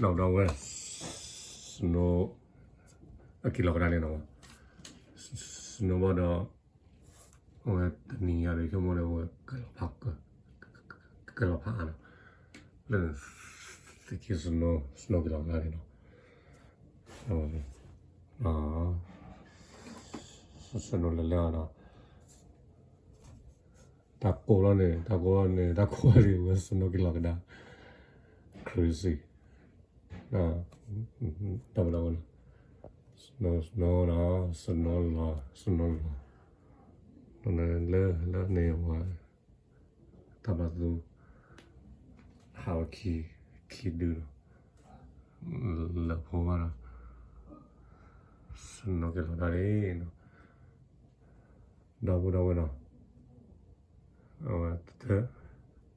နောက်တော့ဝဲ snow အကီလောက်ကနေတော့ snow တော့ဟိုတနီရတယ်ကျမလည်းဟိုကလောက်ဖာနော်လည်းတကယ် snow ကလောက်လာတယ်နော်snow လည်းလာတော့ဒါကိုလည်းဝဲ snow ကလောက်ကဒါ crazy တော့တော့ snow နော် snow လဲနေဝါတပတ်သူ how key do လဲပေါ်လာ snow ကလောက်ဒါလေးနော်တော့နော်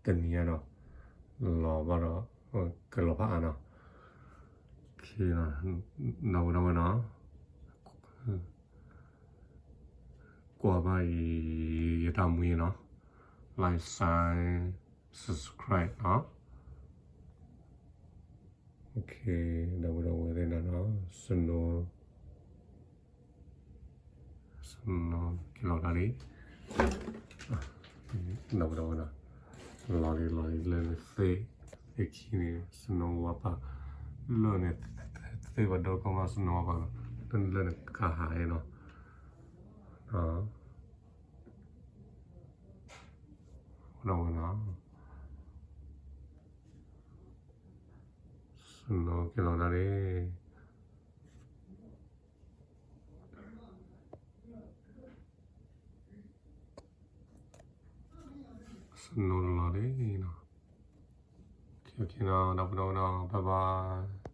တနီရတော့လောပါတော့ကလောပါနော်ခီနော်กว่าไปยะตามุยเนาะ like sign subscribe เนาะโอเคတော့ဝယ်နေတာเนาะစနိုကီလိုလာလေးတော့လာလေးလဲဖေးခင်းနေစနိုဝါပါလောနေသေဘတော့ကမစနိုဝါပါတန်လဲခါဟာရเนาะတော့စနိုကီလိုလာလေးစနိုလာလေးနော်โอเคနော်တော့ bye bye